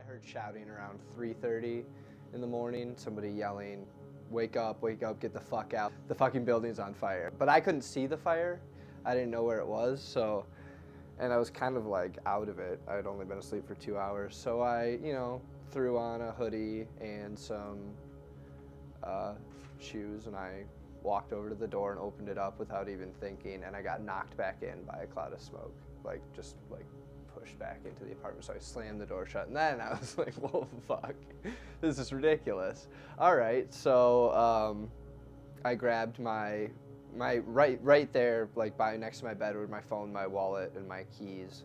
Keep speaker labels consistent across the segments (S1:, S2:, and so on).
S1: heard shouting around 3:30 in the morning, somebody yelling, wake up, get the fuck out. The fucking building's on fire. But I couldn't see the fire. I didn't know where it was, so, and I was kind of like out of it. I'd only been asleep for 2 hours. So I, threw on a hoodie and some shoes, and I walked over to the door and opened it up without even thinking, and I got knocked back in by a cloud of smoke, just pushed back into the apartment. So I slammed the door shut, and then I was like, whoa, fuck, this is ridiculous. All right, so I grabbed my right there, by next to my bed, were my phone, my wallet, and my keys.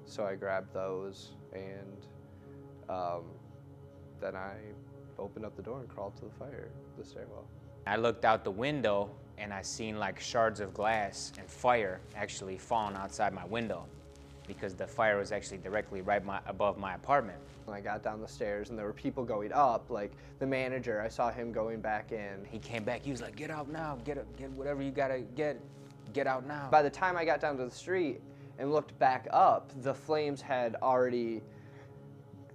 S1: So I grabbed those, and then I opened up the door and crawled to the stairwell.
S2: I looked out the window and I seen like shards of glass and fire actually falling outside my window, because the fire was actually directly right above my apartment.
S1: When I got down the stairs and there were people going up, like the manager, I saw him going back in.
S2: He came back, he was like, get out now, get whatever you gotta get out now.
S1: By the time I got down to the street and looked back up, the flames had already,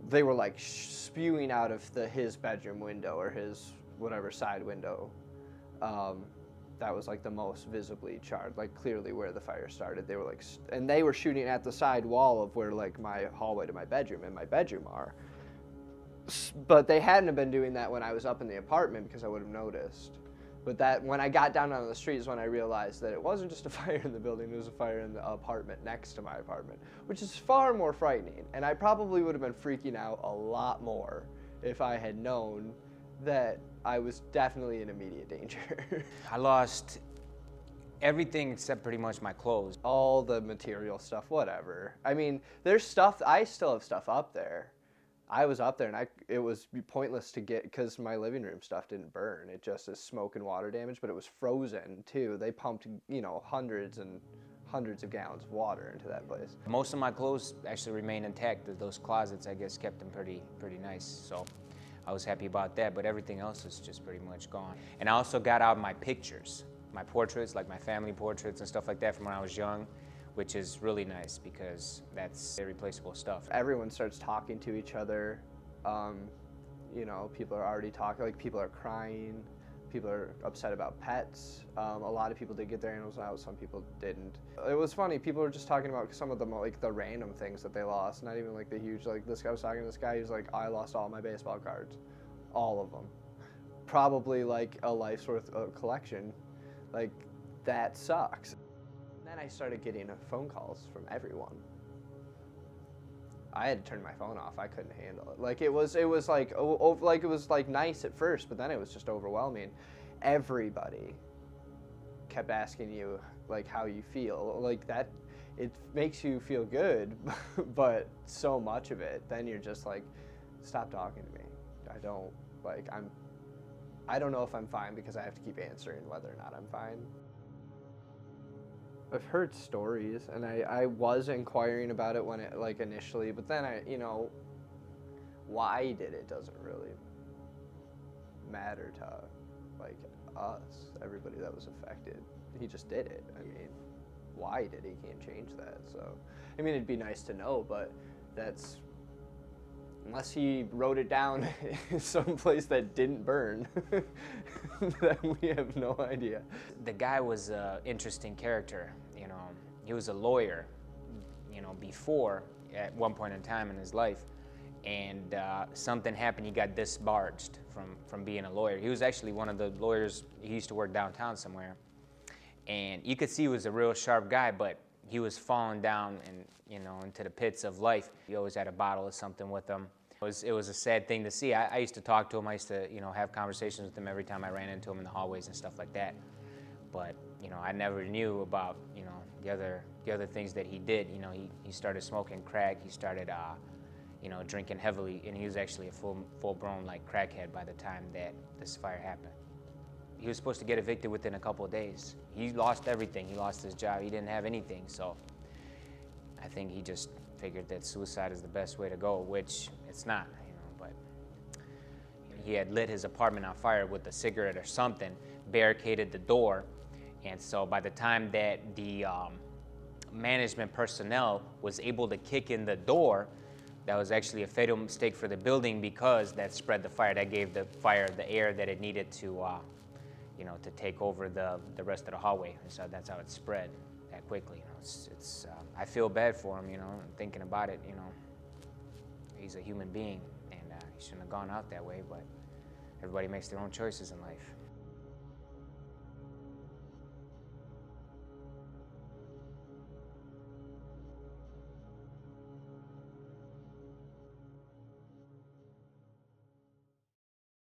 S1: they were like spewing out of his bedroom window, or his whatever side window. That was like the most visibly charred, like clearly where the fire started. They were like, and they were shooting at the side wall of where like my hallway to my bedroom and my bedroom are. But they hadn't been doing that when I was up in the apartment, because I would have noticed. But that, when I got down on the street, is when I realized that it wasn't just a fire in the building, it was a fire in the apartment next to my apartment, which is far more frightening. And I probably would have been freaking out a lot more if I had known that I was definitely in immediate danger.
S2: I lost everything except pretty much my clothes.
S1: All the material stuff, whatever. I mean, there's stuff, I still have stuff up there. I was up there, and it was pointless to get, because my living room stuff didn't burn. It just is smoke and water damage, but it was frozen too. They pumped, hundreds and hundreds of gallons of water into that place.
S2: Most of my clothes actually remain intact. Those closets, I guess, kept them pretty nice. So I was happy about that, but everything else is just pretty much gone. And I also got out my pictures, my portraits, like my family portraits and stuff like that from when I was young, which is really nice because that's irreplaceable stuff.
S1: Everyone starts talking to each other. People are already talking, like people are crying, people are upset about pets. A lot of people did get their animals out, some people didn't. It was funny, people were just talking about some of the random things that they lost, not even like the huge, this guy was talking to this guy, he was like, I lost all my baseball cards, all of them. Probably like a life's worth of collection. Like, that sucks. Then I started getting phone calls from everyone. I had to turn my phone off. I couldn't handle it. It was nice at first, but then it was just overwhelming. Everybody kept asking you how you feel. That, it makes you feel good, but so much of it, then you're just like, stop talking to me. I don't know if I'm fine, because I have to keep answering whether or not I'm fine. I've heard stories, and I was inquiring about it when it initially, but then why he did it doesn't really matter to us, everybody that was affected. He just did it. I mean, why he did it, he can't change that. So, I mean, it'd be nice to know, but that's, unless he wrote it down someplace that didn't burn, then we have no idea.
S2: The guy was an interesting character, He was a lawyer, before, at one point in time in his life, and something happened. He got disbarred from being a lawyer. He was actually one of the lawyers. He used to work downtown somewhere, and you could see he was a real sharp guy, but he was falling down and into the pits of life. He always had a bottle or something with him. It was a sad thing to see. I used to talk to him. I used to have conversations with him every time I ran into him in the hallways and stuff like that. But I never knew about the other things that he did. He started smoking crack. He started drinking heavily, and he was actually a full-blown crackhead by the time that this fire happened. He was supposed to get evicted within a couple of days. He lost everything. He lost his job. He didn't have anything. So I think he just figured that suicide is the best way to go, which it's not, but he had lit his apartment on fire with a cigarette or something, barricaded the door, and so by the time that the management personnel was able to kick in the door, That was actually a fatal mistake for the building because that spread the fire. That gave the fire the air that it needed to, you know, to take over the rest of the hallway. And so that's how it spread that quickly. You know, I feel bad for him, you know, thinking about it, you know. He's a human being, and he shouldn't have gone out that way, but everybody makes their own choices in life.